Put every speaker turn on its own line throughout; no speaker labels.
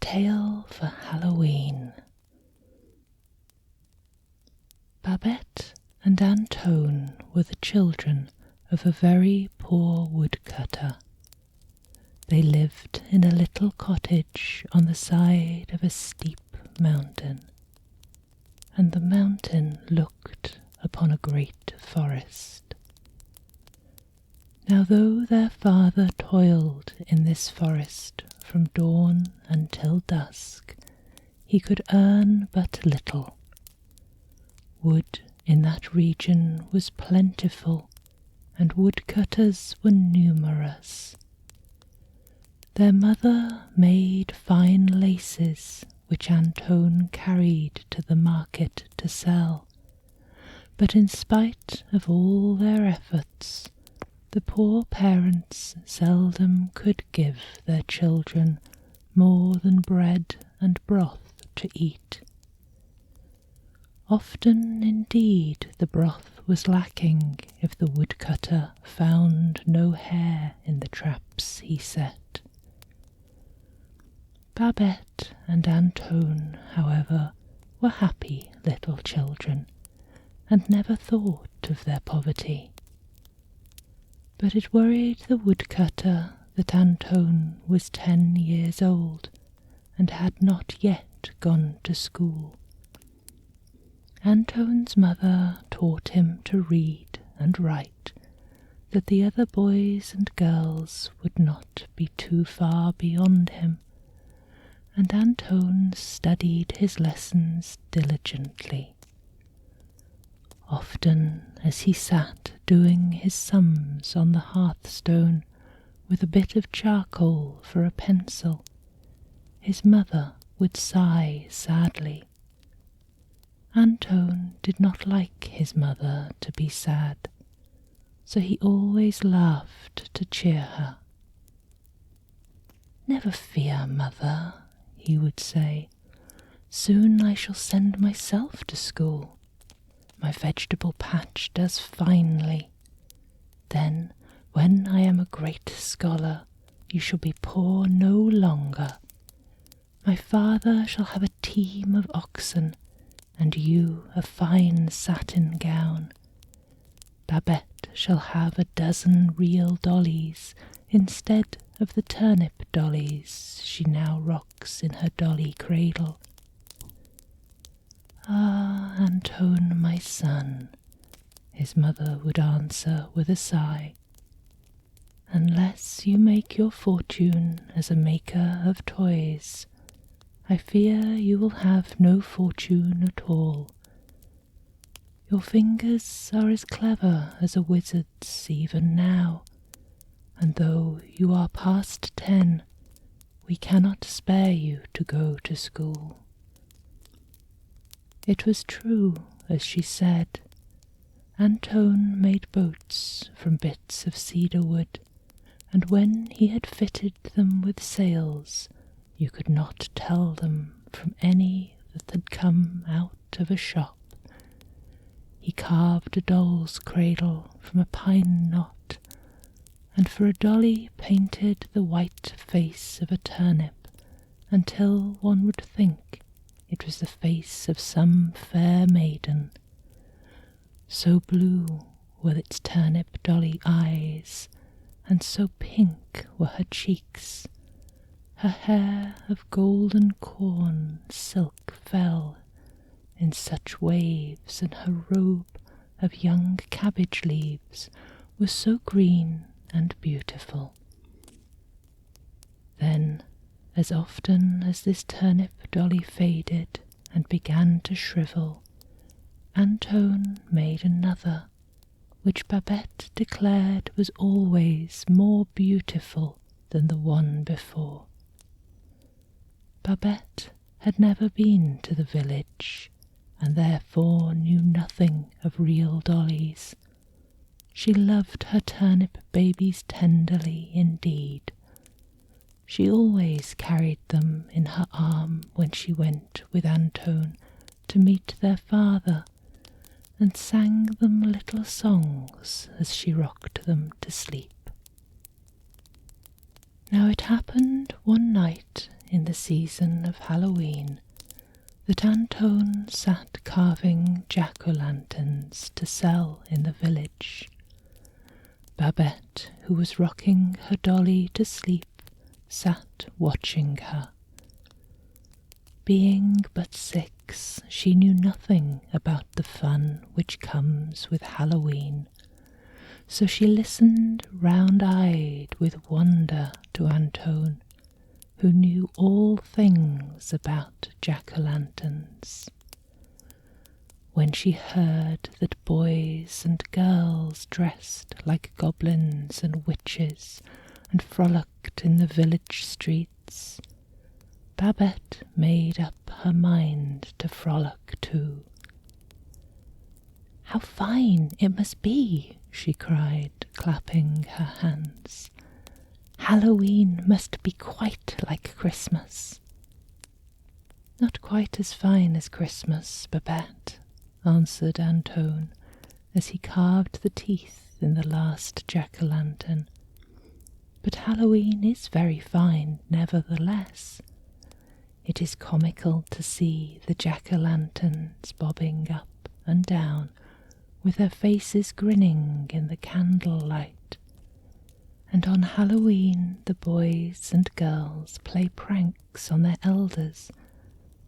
tale for Halloween. Babette and Antone were the children of a very poor woodcutter. They lived in a little cottage on the side of a steep mountain, and the mountain looked upon a great forest. Now though their father toiled in this forest from dawn until dusk, he could earn but little. Wood in that region was plentiful, and woodcutters were numerous. Their mother made fine laces, which Antone carried to the market to sell, but in spite of all their efforts, the poor parents seldom could give their children more than bread and broth to eat. Often indeed the broth was lacking if the woodcutter found no hare in the traps he set. Babette and Antone, however, were happy little children, and never thought of their poverty. But it worried the woodcutter that Antone was 10 years old, and had not yet gone to school. Antone's mother taught him to read and write, that the other boys and girls would not be too far beyond him, and Antone studied his lessons diligently. Often as he sat doing his sums on the hearthstone with a bit of charcoal for a pencil, his mother would sigh sadly. Antone did not like his mother to be sad, so he always laughed to cheer her. "Never fear, mother," he would say. "Soon I shall send myself to school. My vegetable patch does finely. Then, when I am a great scholar, you shall be poor no longer. My father shall have a team of oxen, and you a fine satin gown. Babette shall have a dozen real dollies instead of the turnip dollies she now rocks in her dolly cradle." "Ah, Antone, my son," his mother would answer with a sigh, "unless you make your fortune as a maker of toys, I fear you will have no fortune at all. Your fingers are as clever as a wizard's even now, and though you are past 10, we cannot spare you to go to school." It was true, as she said. Antone made boats from bits of cedar wood, and when he had fitted them with sails, you could not tell them from any that had come out of a shop. He carved a doll's cradle from a pine knot, and for a dolly painted the white face of a turnip until one would think it was the face of some fair maiden. So blue were its turnip dolly eyes, and so pink were her cheeks. Her hair of golden corn silk fell in such waves, and her robe of young cabbage leaves was so green and beautiful. Then, as often as this turnip dolly faded and began to shrivel, Antone made another, which Babette declared was always more beautiful than the one before. Babette had never been to the village, and therefore knew nothing of real dollies. She loved her turnip babies tenderly indeed. She always carried them in her arm when she went with Antone to meet their father, and sang them little songs as she rocked them to sleep. Now it happened one night in the season of Halloween that Antone sat carving jack-o'-lanterns to sell in the village. Babette, who was rocking her dolly to sleep, sat watching her. Being but 6, she knew nothing about the fun which comes with Halloween, so she listened round-eyed with wonder to Antone, who knew all things about jack-o'-lanterns. When she heard that boys and girls dressed like goblins and witches and frolicked in the village streets, Babette made up her mind to frolic too. "How fine it must be!" she cried, clapping her hands. "Halloween must be quite like Christmas." "Not quite as fine as Christmas, Babette," answered Antone, as he carved the teeth in the last jack-o'-lantern. "But Halloween is very fine, nevertheless. It is comical to see the jack-o'-lanterns bobbing up and down, with their faces grinning in the candlelight. And on Halloween the boys and girls play pranks on their elders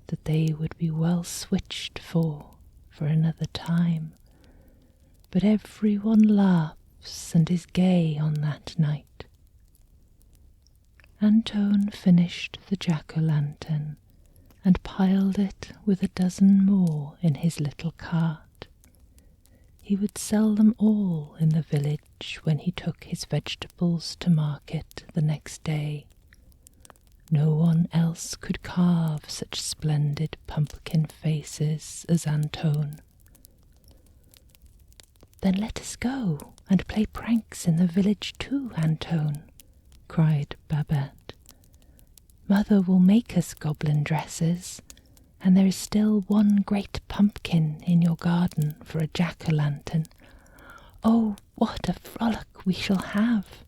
that they would be well switched for another time. But everyone laughs and is gay on that night." Antone finished the jack-o'-lantern and piled it with a dozen more in his little cart. He would sell them all in the village when he took his vegetables to market the next day. No one else could carve such splendid pumpkin faces as Antone. "Then let us go and play pranks in the village too, Antone," cried Babette. "Mother will make us goblin dresses, and there is still one great pumpkin in your garden for a jack-o'-lantern. Oh, what a frolic we shall have!"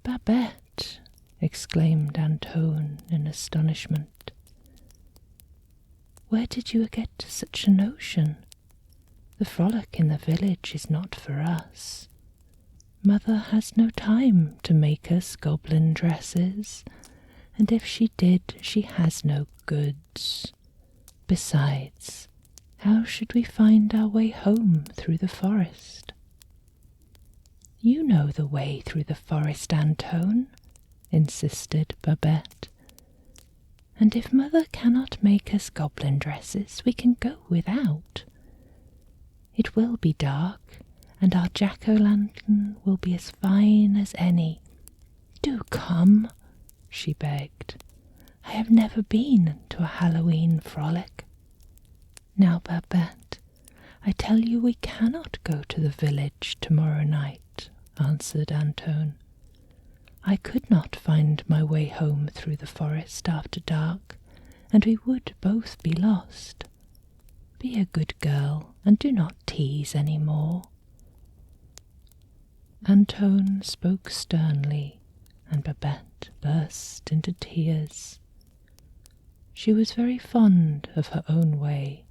"Babette!" exclaimed Antone in astonishment. "Where did you get such a notion? The frolic in the village is not for us. Mother has no time to make us goblin dresses, and if she did, she has no goods. Besides, how should we find our way home through the forest?" "You know the way through the forest, Antone," insisted Babette. "And if Mother cannot make us goblin dresses, we can go without. It will be dark, and our jack-o'-lantern will be as fine as any. Do come," she begged. "I have never been to a Halloween frolic." "Now, Babette, I tell you we cannot go to the village tomorrow night," answered Antone. "I could not find my way home through the forest after dark, and we would both be lost. Be a good girl and do not tease any more." Antone spoke sternly, and Babette burst into tears. She was very fond of her own way,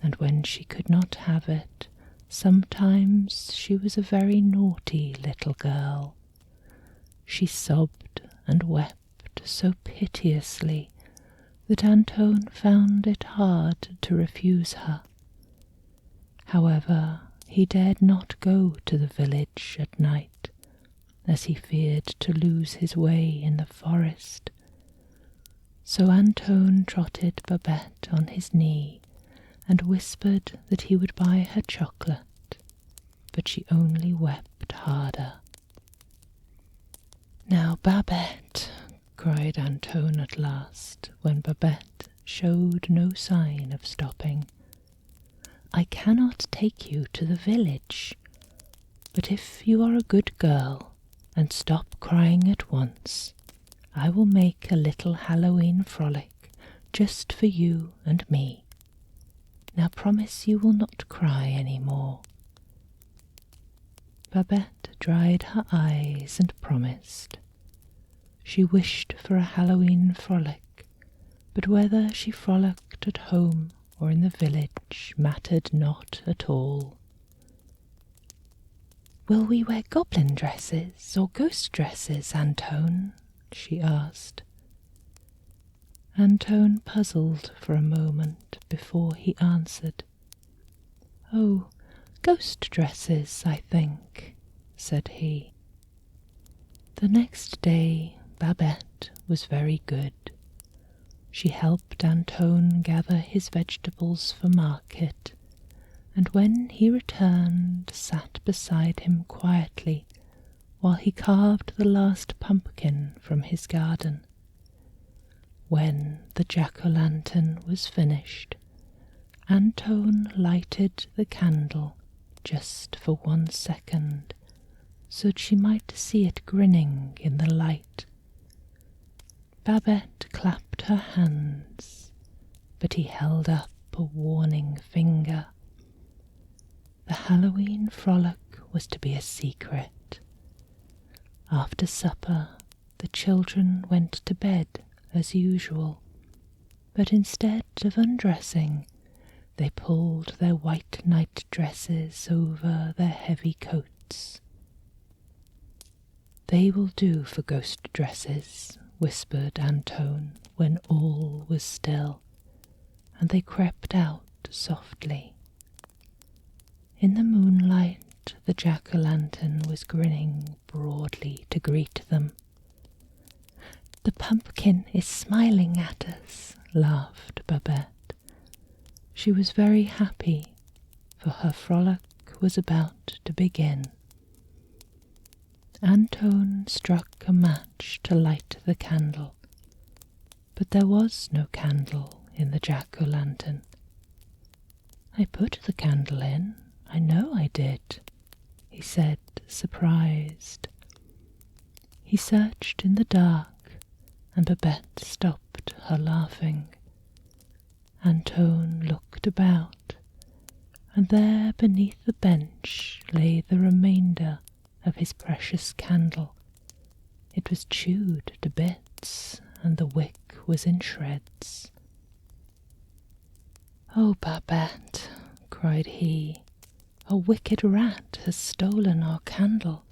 and when she could not have it, sometimes she was a very naughty little girl. She sobbed and wept so piteously that Antone found it hard to refuse her. However, he dared not go to the village at night, as he feared to lose his way in the forest. So Antone trotted Babette on his knee and whispered that he would buy her chocolate, but she only wept harder. "Now, Babette," cried Antone at last, when Babette showed no sign of stopping, "I cannot take you to the village, but if you are a good girl and stop crying at once, I will make a little Halloween frolic just for you and me. Now promise you will not cry any more." Babette dried her eyes and promised. She wished for a Halloween frolic, but whether she frolicked at home or in the village mattered not at all. "Will we wear goblin dresses or ghost dresses, Antone?" she asked. Antone puzzled for a moment before he answered. "Oh, ghost dresses, I think," said he. The next day Babette was very good. She helped Antone gather his vegetables for market, and when he returned sat beside him quietly while he carved the last pumpkin from his garden. When the jack-o'-lantern was finished, Antone lighted the candle just for 1 second, so that she might see it grinning in the light. Babette clapped her hands, but he held up a warning finger. The Halloween frolic was to be a secret. After supper, the children went to bed as usual, but instead of undressing, they pulled their white night dresses over their heavy coats. "They will do for ghost dresses," whispered Antone when all was still, and they crept out softly. In the moonlight, the jack-o'-lantern was grinning broadly to greet them. "The pumpkin is smiling at us," laughed Babette. She was very happy, for her frolic was about to begin. Antone struck a match to light the candle, but there was no candle in the jack-o'-lantern. "I put the candle in, I know I did," he said, surprised. He searched in the dark, and Babette stopped her laughing. Antone looked about, and there beneath the bench lay the remainder of his precious candle. It was chewed to bits, and the wick was in shreds. "Oh, Babette," cried he, "a wicked rat has stolen our candle,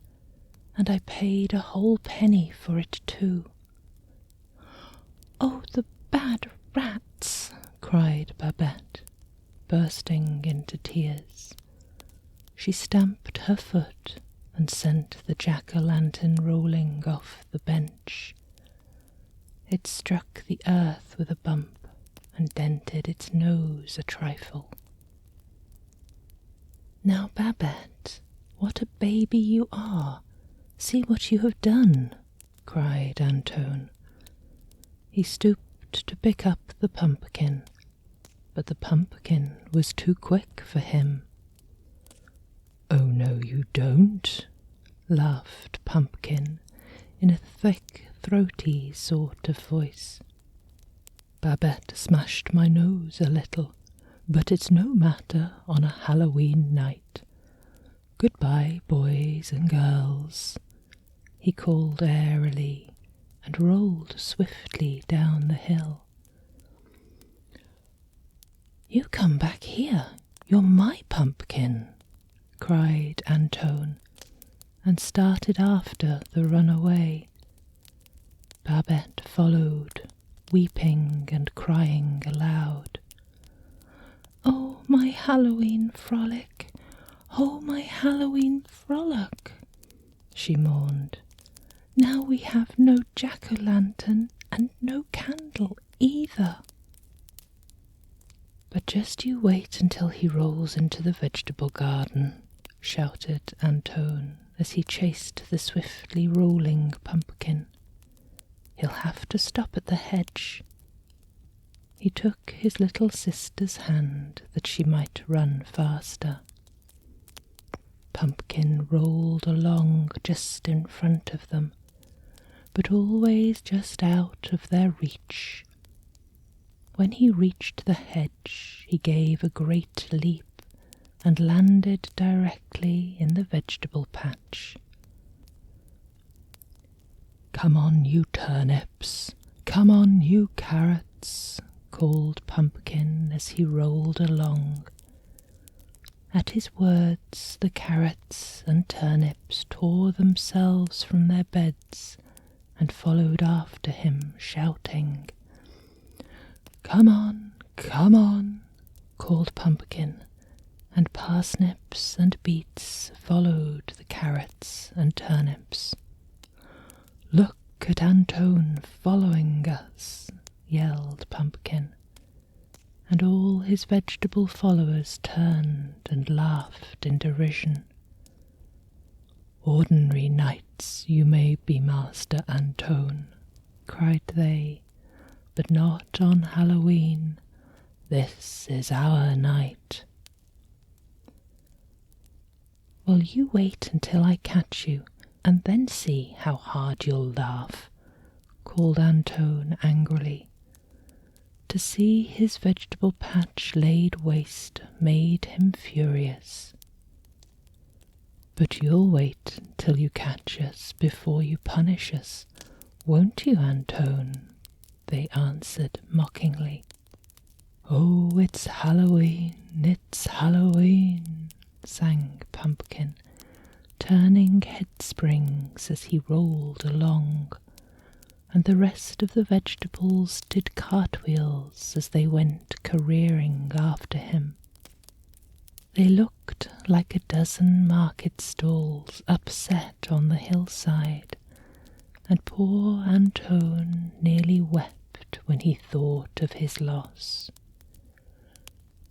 and I paid a whole penny for it too." "Oh, the bad rats!" cried Babette, bursting into tears. She stamped her foot and sent the jack-o'-lantern rolling off the bench. It struck the earth with a bump and dented its nose a trifle. "Now, Babette, what a baby you are! See what you have done!" cried Antone. He stooped to pick up the pumpkin, but the pumpkin was too quick for him. "Oh, no, you don't," laughed Pumpkin in a thick, throaty sort of voice. "Babette smashed my nose a little, but it's no matter on a Halloween night. Goodbye, boys and girls," he called airily and rolled swiftly down the hill. "You come back here, you're my pumpkin," cried Antone, and started after the runaway. Babette followed, weeping and crying aloud. "Oh, my Halloween frolic! Oh, my Halloween frolic!" she mourned. "Now we have no jack-o'-lantern and no candle either." "But just you wait until he rolls into the vegetable garden," shouted Antone as he chased the swiftly rolling pumpkin. "He'll have to stop at the hedge." He took his little sister's hand that she might run faster. Pumpkin rolled along just in front of them, but always just out of their reach. When he reached the hedge, he gave a great leap and landed directly in the vegetable patch. "Come on, you turnips! Come on, you carrots!" called Pumpkin as he rolled along. At his words, the carrots and turnips tore themselves from their beds and followed after him, shouting. "Come on, come on!" called Pumpkin, and parsnips and beets followed the carrots and turnips. "Look at Antone following us!" yelled Pumpkin, and all his vegetable followers turned and laughed in derision. "Ordinary nights you may be, Master Antone," cried they, "but not on Halloween. This is our night." "Well, you wait until I catch you, and then see how hard you'll laugh," called Antone angrily. To see his vegetable patch laid waste made him furious. "But you'll wait till you catch us before you punish us, won't you, Antone?" they answered mockingly. "Oh, it's Halloween, it's Halloween," sang Pumpkin, turning head springs as he rolled along, and the rest of the vegetables did cartwheels as they went careering after him. They looked like a dozen market stalls upset on the hillside, and poor Antone nearly wept when he thought of his loss.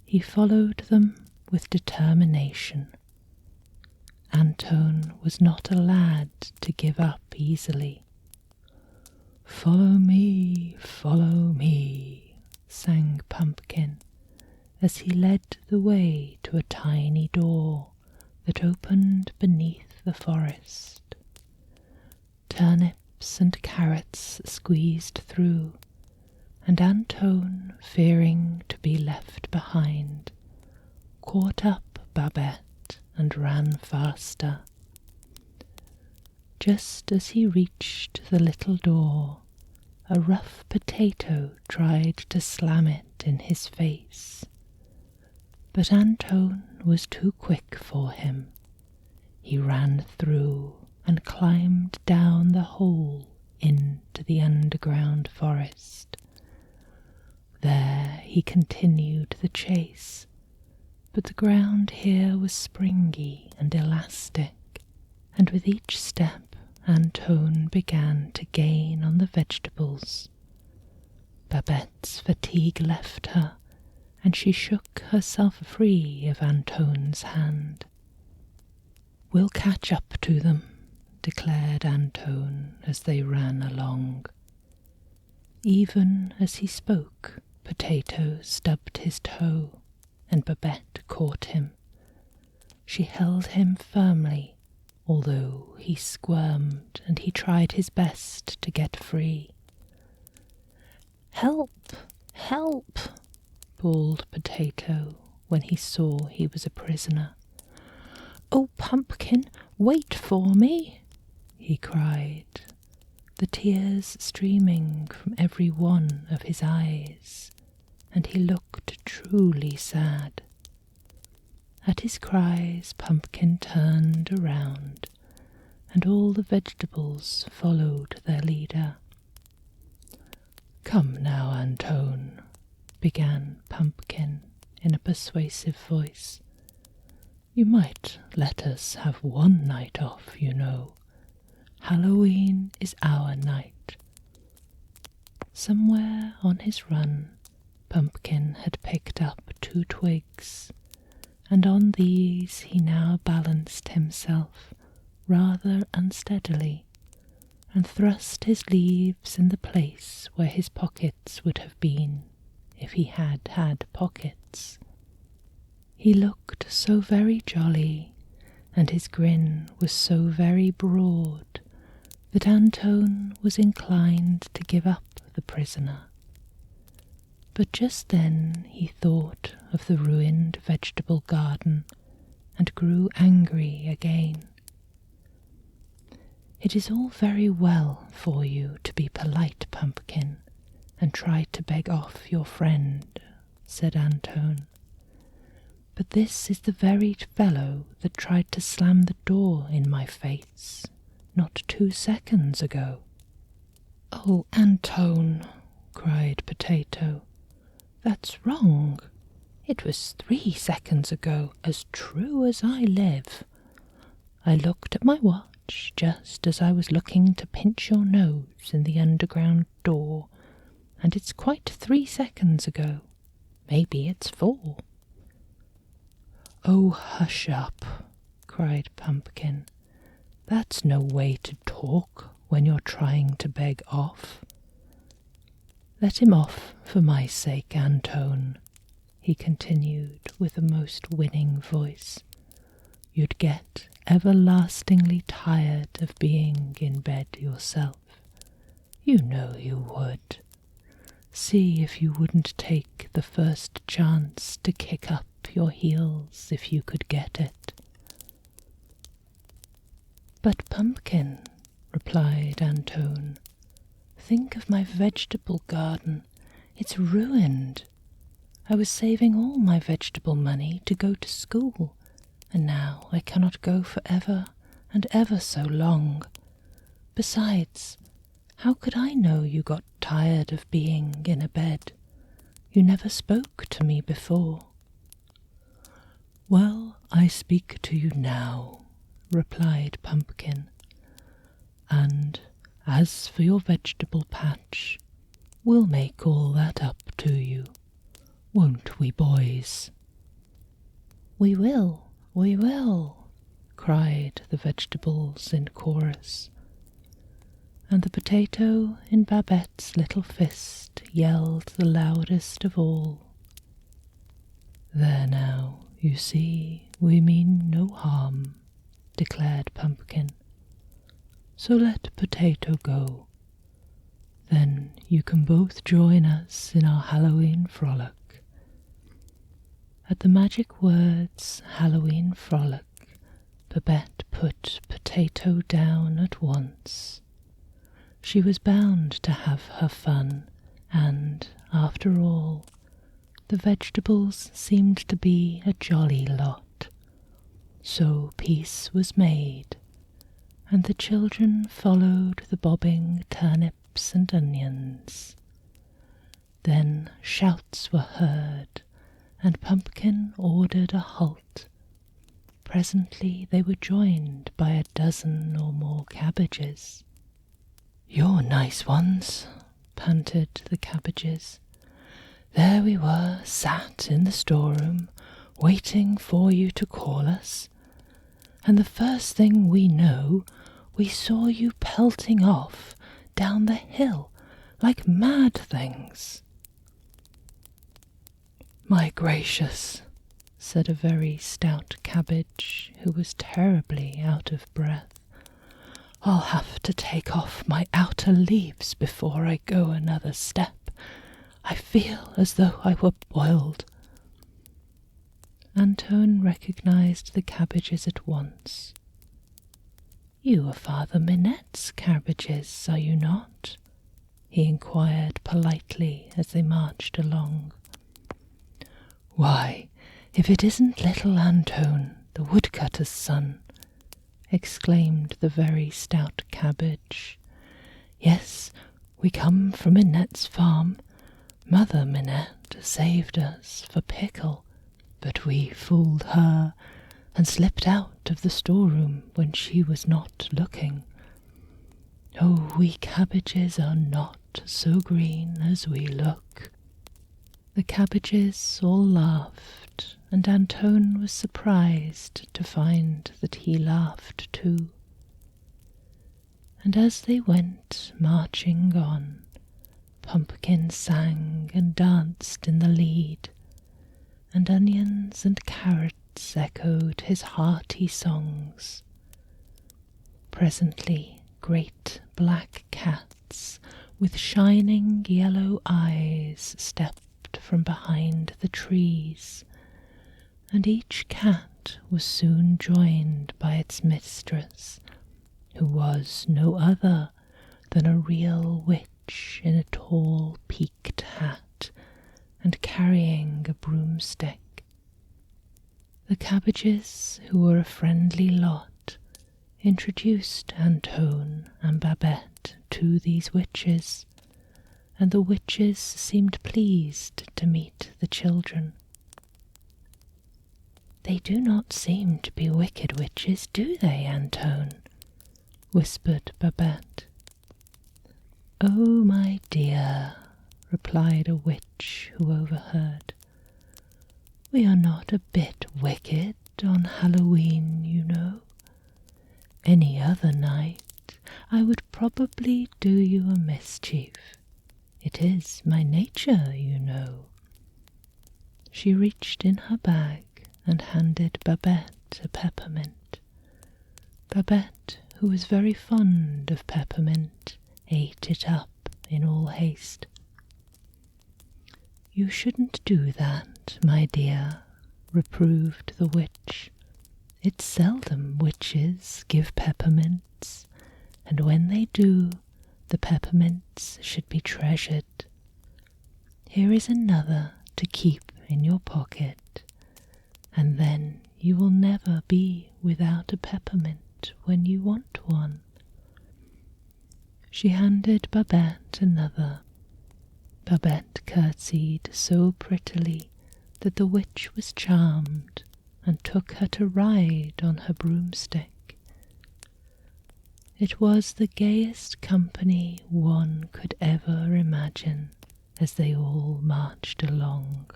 He followed them with determination. Antone was not a lad to give up easily. "Follow me," sang Pumpkin, as he led the way to a tiny door that opened beneath the forest. Turnips and carrots squeezed through, and Antone, fearing to be left behind, caught up Babette and ran faster. Just as he reached the little door, a rough potato tried to slam it in his face. But Antone was too quick for him. He ran through and climbed down the hole into the underground forest. There he continued the chase, but the ground here was springy and elastic, and with each step Antone began to gain on the vegetables. Babette's fatigue left her, and she shook herself free of Antone's hand. "We'll catch up to them," declared Antone as they ran along. Even as he spoke, Potato stubbed his toe, and Babette caught him. She held him firmly, although he squirmed and he tried his best to get free. "Help! Help!" bawled Potato when he saw he was a prisoner. "Oh, Pumpkin, wait for me!" he cried, the tears streaming from every one of his eyes, and he looked truly sad. At his cries, Pumpkin turned around, and all the vegetables followed their leader. "Come now, Antone," began Pumpkin in a persuasive voice. "You might let us have one night off, you know. Halloween is our night." Somewhere on his run, Pumpkin had picked up 2 twigs, and on these he now balanced himself rather unsteadily, and thrust his leaves in the place where his pockets would have been if he had had pockets. He looked so very jolly, and his grin was so very broad, that Antone was inclined to give up the prisoner. But just then he thought of the ruined vegetable garden and grew angry again. "It is all very well for you to be polite, Pumpkin, and try to beg off your friend," said Antone. "But this is the very fellow that tried to slam the door in my face not 2 seconds ago." "Oh, Antone," cried Potato, "that's wrong. It was 3 seconds ago, as true as I live. I looked at my watch just as I was looking to pinch your nose in the underground door, and it's quite 3 seconds ago. Maybe it's 4. "Oh, hush up," cried Pumpkin. "That's no way to talk when you're trying to beg off." "Let him off for my sake, Antone," he continued with a most winning voice. "You'd get everlastingly tired of being in bed yourself. You know you would. See if you wouldn't take the first chance to kick up your heels if you could get it." "But, Pumpkin," replied Antone, "think of my vegetable garden. It's ruined. I was saving all my vegetable money to go to school, and now I cannot go for ever and ever so long. Besides, how could I know you got tired of being in a bed? You never spoke to me before." "Well, I speak to you now," replied Pumpkin. "And as for your vegetable patch, we'll make all that up to you. Won't we, boys?" "We will, we will," cried the vegetables in chorus. And the potato in Babette's little fist yelled the loudest of all. "There now, you see, we mean no harm," declared Pumpkin. "So let Potato go. Then you can both join us in our Halloween frolic." At the magic words Halloween frolic, Babette put Potato down at once. She was bound to have her fun, and, after all, the vegetables seemed to be a jolly lot. So peace was made, and the children followed the bobbing turnips and onions. Then shouts were heard, and Pumpkin ordered a halt. Presently they were joined by a dozen or more cabbages. "You're nice ones," panted the cabbages. "There we were, sat in the storeroom, waiting for you to call us, and the first thing we know, we saw you pelting off down the hill like mad things." "My gracious," said a very stout cabbage who was terribly out of breath, "I'll have to take off my outer leaves before I go another step. I feel as though I were boiled." Antone recognized the cabbages at once. "You are Father Minette's cabbages, are you not?" he inquired politely as they marched along. "Why, if it isn't little Antone, the woodcutter's son," exclaimed the very stout cabbage. "Yes, we come from Minette's farm. Mother Minette saved us for pickle, but we fooled her and slipped out of the storeroom when she was not looking. Oh, we cabbages are not so green as we look." The cabbages all laughed, and Antone was surprised to find that he laughed too. And as they went marching on, Pumpkin sang and danced in the lead, and onions and carrots echoed his hearty songs. Presently great black cats with shining yellow eyes stepped from behind the trees, and each cat was soon joined by its mistress, who was no other than a real witch in a tall peaked hat and carrying a broomstick. The Cabbages, who were a friendly lot, introduced Antone and Babette to these witches, and the witches seemed pleased to meet the children. "They do not seem to be wicked witches, do they, Antone?" whispered Babette. "Oh, my dear," replied a witch who overheard, "we are not a bit wicked on Halloween, you know. Any other night I would probably do you a mischief. It is my nature, you know." She reached in her bag and handed Babette a peppermint. Babette, who was very fond of peppermint, ate it up in all haste. "You shouldn't do that, my dear," reproved the witch. "It's seldom witches give peppermints, and when they do, the peppermints should be treasured. Here is another to keep in your pocket, and then you will never be without a peppermint when you want one." She handed Babette another. Babette curtsied so prettily that the witch was charmed and took her to ride on her broomstick. It was the gayest company one could ever imagine as they all marched along.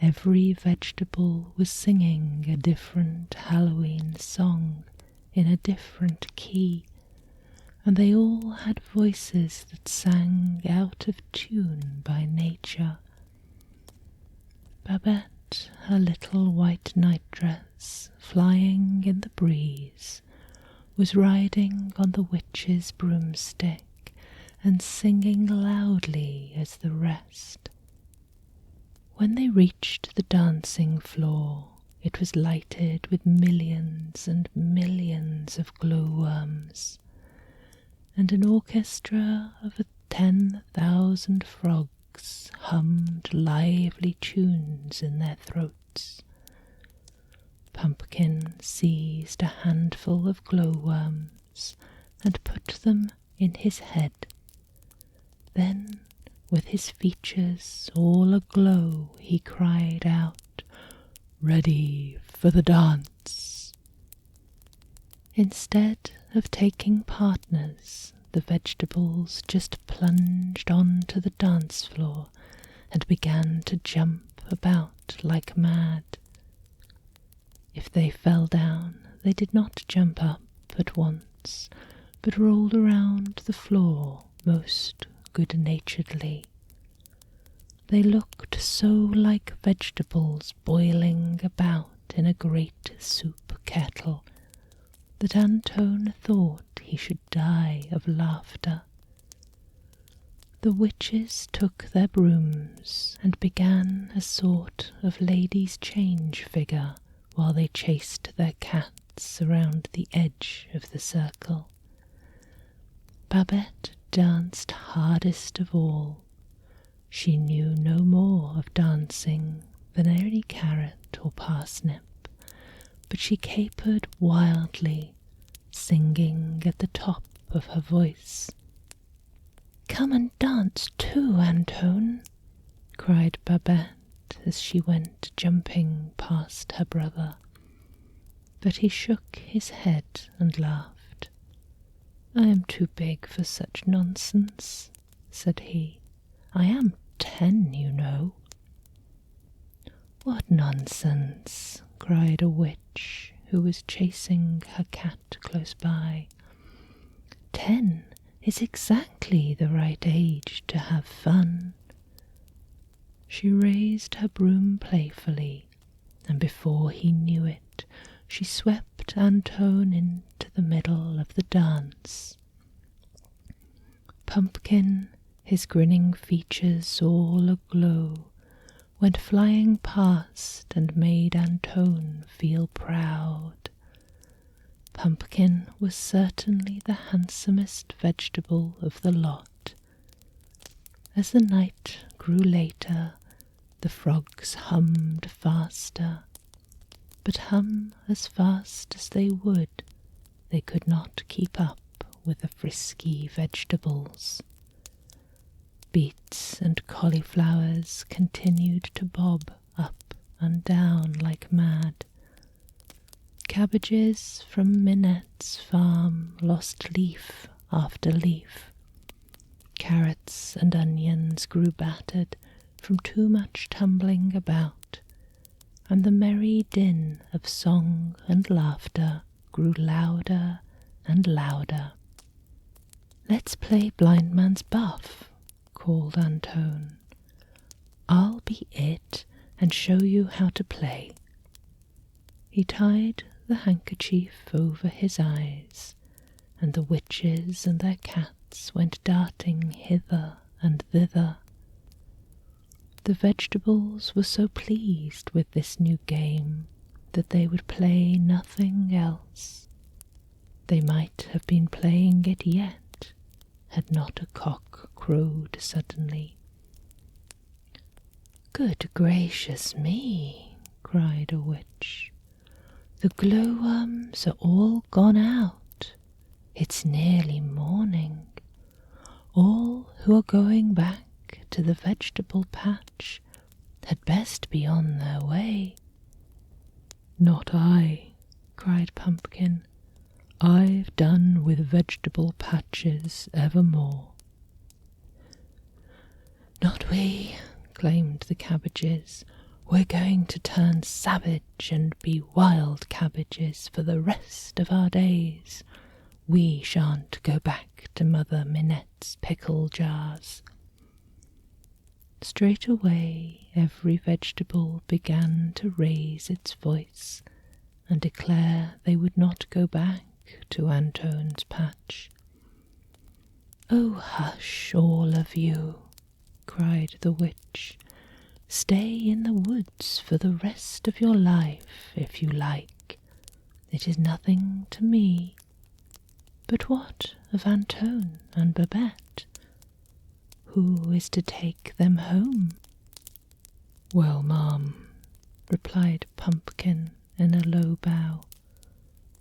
Every vegetable was singing a different Halloween song in a different key, and they all had voices that sang out of tune by nature. Babette, her little white nightdress flying in the breeze, was riding on the witch's broomstick and singing loudly as the rest. When they reached the dancing floor, it was lighted with millions and millions of glowworms, and an orchestra of 10,000 frogs hummed lively tunes in their throats. Pumpkin seized a handful of glowworms and put them in his head. Then, with his features all aglow, he cried out, "Ready for the dance!" Instead of taking partners, the vegetables just plunged onto the dance floor and began to jump about like mad. If they fell down, they did not jump up at once, but rolled around the floor most good-naturedly. They looked so like vegetables boiling about in a great soup kettle that Antone thought he should die of laughter. The witches took their brooms and began a sort of ladies' change figure while they chased their cats around the edge of the circle. Babette danced hardest of all. She knew no more of dancing than any carrot or parsnip, but she capered wildly, singing at the top of her voice. "Come and dance too, Antone," cried Babette as she went jumping past her brother. But he shook his head and laughed. "I am too big for such nonsense," said he. "I am 10, you know." "What nonsense!" cried a witch who was chasing her cat close by. 10 is exactly the right age to have fun." She raised her broom playfully, and before he knew it, she swept Antone into the middle of the dance. Pumpkin, his grinning features all aglow, went flying past and made Antone feel proud. Pumpkin was certainly the handsomest vegetable of the lot. As the night grew later, the frogs hummed faster, but hum as fast as they would, they could not keep up with the frisky vegetables. Beets and cauliflowers continued to bob up and down like mad. Cabbages from Minette's farm lost leaf after leaf. Carrots and onions grew battered from too much tumbling about, and the merry din of song and laughter grew louder and louder. "Let's play blindman's buff," called Antone. "I'll be it and show you how to play." He tied the handkerchief over his eyes, and the witches and their cats went darting hither and thither. The vegetables were so pleased with this new game that they would play nothing else. They might have been playing it yet, had not a cock crowed suddenly. "Good gracious me," cried a witch, "the glowworms are all gone out. It's nearly morning. All who are going back to the vegetable patch had best be on their way." "Not I," cried Pumpkin. "I've done with vegetable patches evermore." "Not we," claimed the cabbages. "We're going to turn savage and be wild cabbages for the rest of our days. We shan't go back to Mother Minette's pickle jars." Straight away every vegetable began to raise its voice and declare they would not go back to Antone's patch. "Oh, hush, all of you," cried the witch. "Stay in the woods for the rest of your life if you like. It is nothing to me. But what of Antone and Babette? Who is to take them home?" "Well, ma'am," replied Pumpkin in a low bow,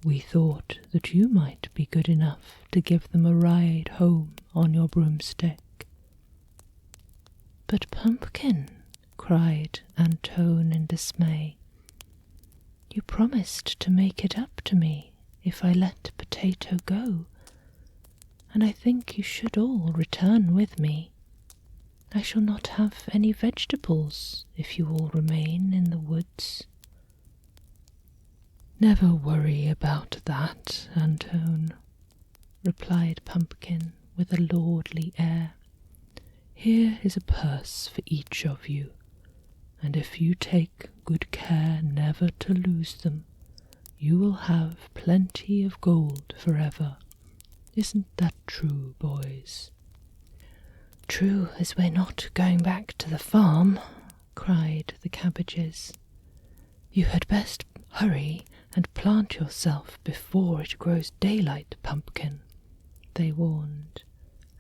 "we thought that you might be good enough to give them a ride home on your broomstick." "But Pumpkin," cried Antone in dismay, "you promised to make it up to me if I let Potato go, and I think you should all return with me. I shall not have any vegetables if you all remain in the woods." "Never worry about that, Antone," replied Pumpkin with a lordly air. "Here is a purse for each of you, and if you take good care never to lose them, you will have plenty of gold forever. Isn't that true, boys?" "True as we're not going back to the farm," cried the cabbages. "You had best hurry and plant yourself before it grows daylight, Pumpkin," they warned,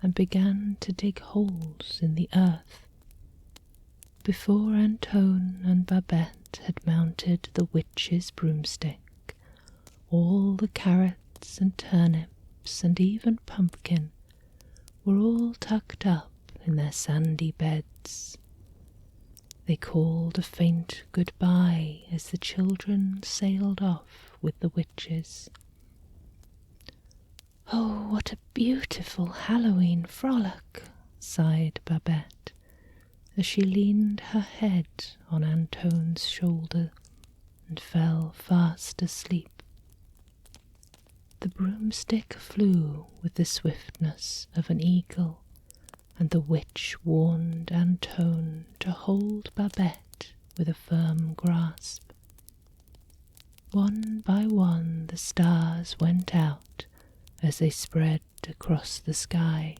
and began to dig holes in the earth. Before Antone and Babette had mounted the witch's broomstick, all the carrots and turnips and even Pumpkin were all tucked up in their sandy beds. They called a faint goodbye as the children sailed off with the witches. "Oh, what a beautiful Halloween frolic!" sighed Babette, as she leaned her head on Antone's shoulder and fell fast asleep. The broomstick flew with the swiftness of an eagle, and the witch warned Antone to hold Babette with a firm grasp. One by one the stars went out as they spread across the sky.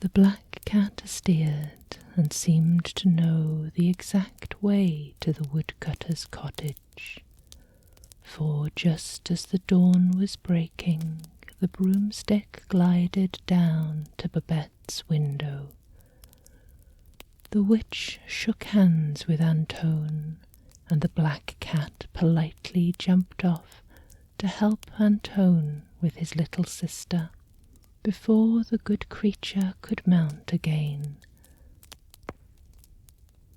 The black cat steered and seemed to know the exact way to the woodcutter's cottage. for just as the dawn was breaking, the broomstick glided down to Babette's window. The witch shook hands with Antone, and the black cat politely jumped off to help Antone with his little sister. Before the good creature could mount again,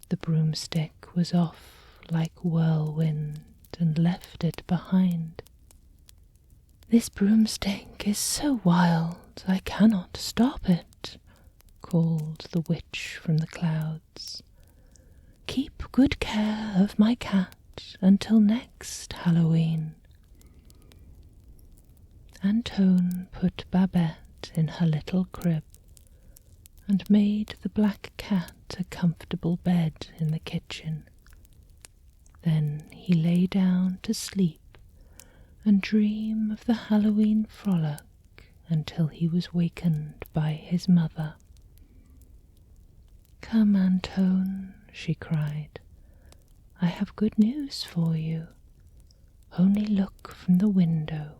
the broomstick was off like whirlwind and left it behind. "This broomstick is so wild I cannot stop it," called the witch from the clouds. "Keep good care of my cat until next Halloween." Antone put Babette in her little crib and made the black cat a comfortable bed in the kitchen. Then he lay down to sleep and dream of the Halloween frolic until he was wakened by his mother. "Come, Antone," she cried, "I have good news for you. Only look from the window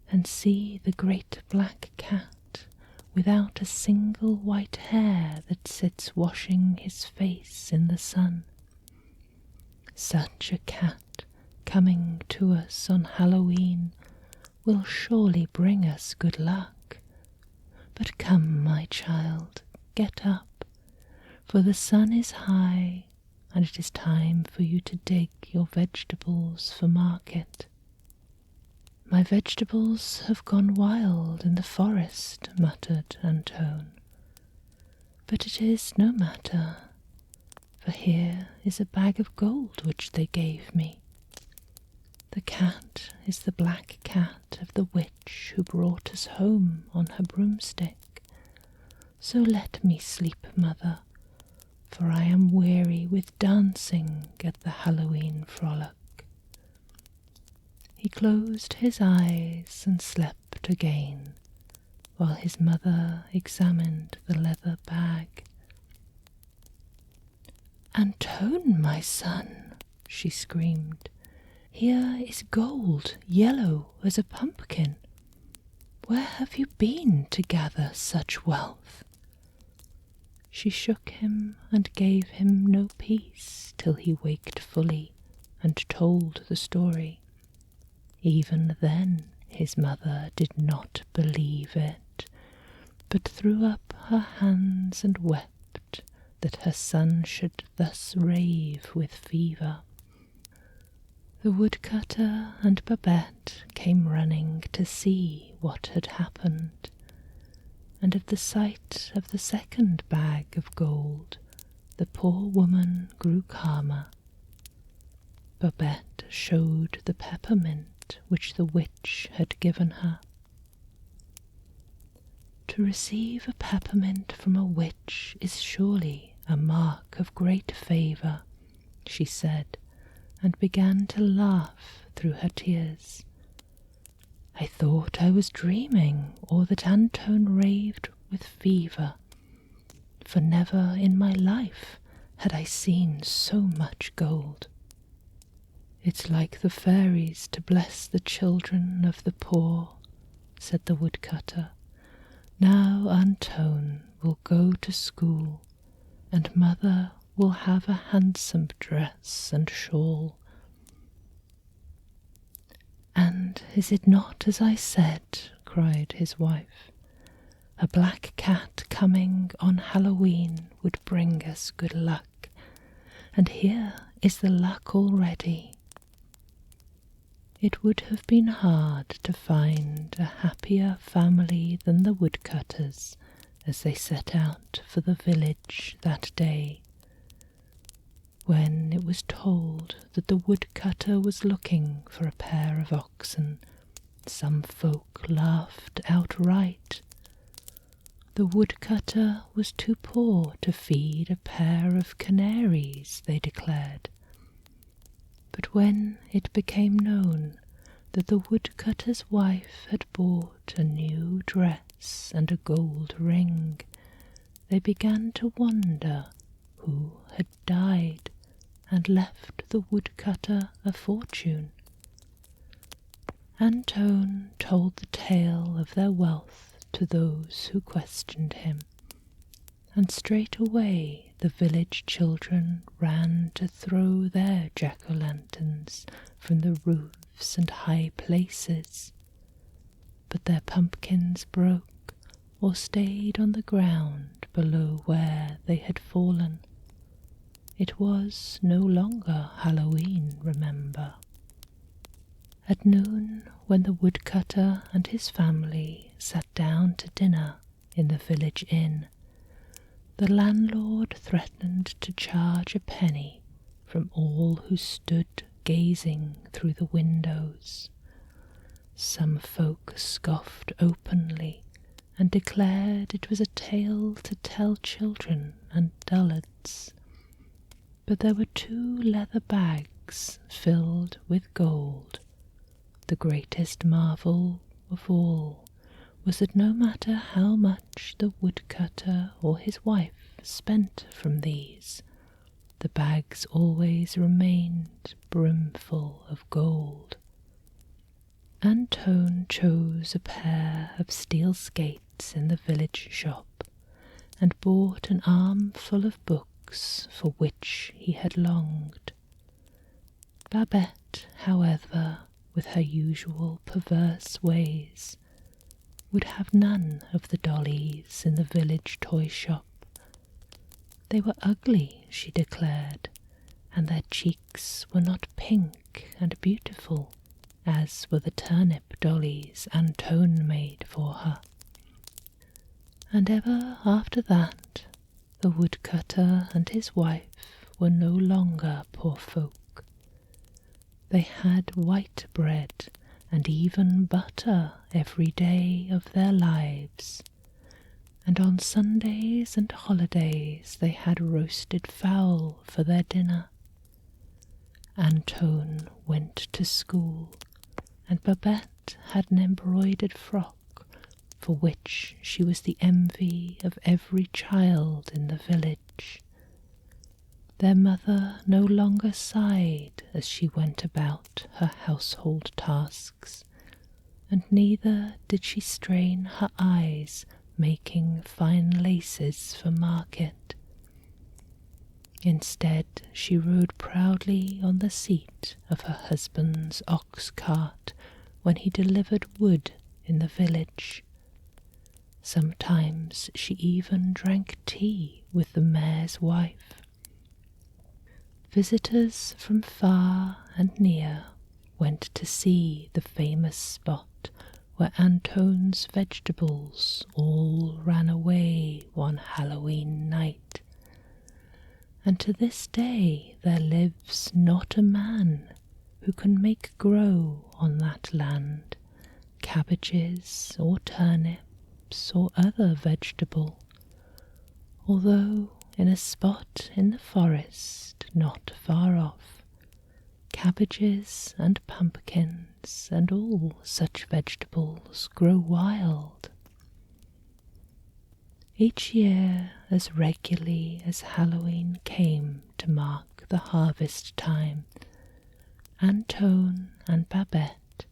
and see the great black cat without a single white hair that sits washing his face in the sun. Such a cat coming to us on Halloween will surely bring us good luck. But come, my child, get up, for the sun is high, and it is time for you to dig your vegetables for market." "My vegetables have gone wild in the forest," muttered Antone. "But it is no matter, for here is a bag of gold which they gave me. The cat is the black cat of the witch who brought us home on her broomstick. So let me sleep, mother, for I am weary with dancing at the Halloween frolic." He closed his eyes and slept again, while his mother examined the leather bag. "Antone, my son," she screamed, "here is gold yellow as a pumpkin. Where have you been to gather such wealth?" She shook him and gave him no peace till he waked fully and told the story. Even then his mother did not believe it, but threw up her hands and wept that her son should thus rave with fever. The woodcutter and Babette came running to see what had happened, and at the sight of the second bag of gold the poor woman grew calmer. Babette showed the peppermint which the witch had given her. "To receive a peppermint from a witch is surely a mark of great favour," she said, and began to laugh through her tears. "I thought I was dreaming, or that Antone raved with fever, for never in my life had I seen so much gold. It's like the fairies to bless the children of the poor," said the woodcutter. "Now Antone will go to school, and mother will have a handsome dress and shawl." "And is it not as I said?" cried his wife. "A black cat coming on Halloween would bring us good luck, and here is the luck already." It would have been hard to find a happier family than the woodcutters as they set out for the village that day. When it was told that the woodcutter was looking for a pair of oxen, some folk laughed outright. The woodcutter was too poor to feed a pair of canaries, they declared. But when it became known that the woodcutter's wife had bought a new dress and a gold ring, they began to wonder who had died and left the woodcutter a fortune. Antone told the tale of their wealth to those who questioned him, and straightway the village children ran to throw their jack-o'-lanterns from the roofs and high places, but their pumpkins broke or stayed on the ground below where they had fallen. It was no longer Halloween, remember. At noon, when the woodcutter and his family sat down to dinner in the village inn, the landlord threatened to charge a penny from all who stood gazing through the windows. Some folk scoffed openly and declared it was a tale to tell children and dullards. But there were 2 leather bags filled with gold. The greatest marvel of all was that no matter how much the woodcutter or his wife spent from these, the bags always remained brimful of gold. Antone chose a pair of steel skates in the village shop, and bought an armful of books for which he had longed. Babette, however, with her usual perverse ways, would have none of the dollies in the village toy shop. They were ugly, she declared, and their cheeks were not pink and beautiful, as were the turnip dollies Antone made for her. And ever after that, the woodcutter and his wife were no longer poor folk. They had white bread and even butter every day of their lives, and on Sundays and holidays they had roasted fowl for their dinner. Antone went to school, and Babette had an embroidered frock, for which she was the envy of every child in the village. Their mother no longer sighed as she went about her household tasks, and neither did she strain her eyes making fine laces for market. Instead, she rode proudly on the seat of her husband's ox-cart when he delivered wood in the village. Sometimes she even drank tea with the mayor's wife. Visitors from far and near went to see the famous spot where Antone's vegetables all ran away one Halloween night. And to this day there lives not a man who can make grow on that land cabbages or turnips or other vegetable, although in a spot in the forest not far off, cabbages and pumpkins and all such vegetables grow wild. Each year, as regularly as Halloween came to mark the harvest time, Antone and Babette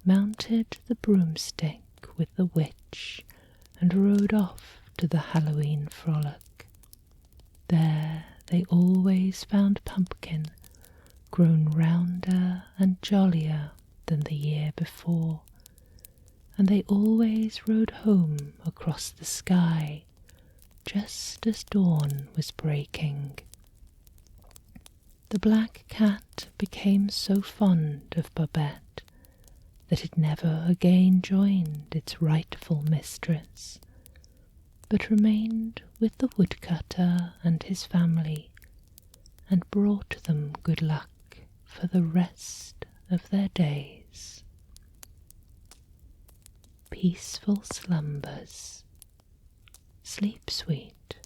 mounted the broomstick with the witch and rode off to the Halloween frolic. There they always found Pumpkin, grown rounder and jollier than the year before, and they always rode home across the sky just as dawn was breaking. The black cat became so fond of Babette that it never again joined its rightful mistress, but remained with the woodcutter and his family, and brought them good luck for the rest of their days. Peaceful slumbers. Sleep sweet.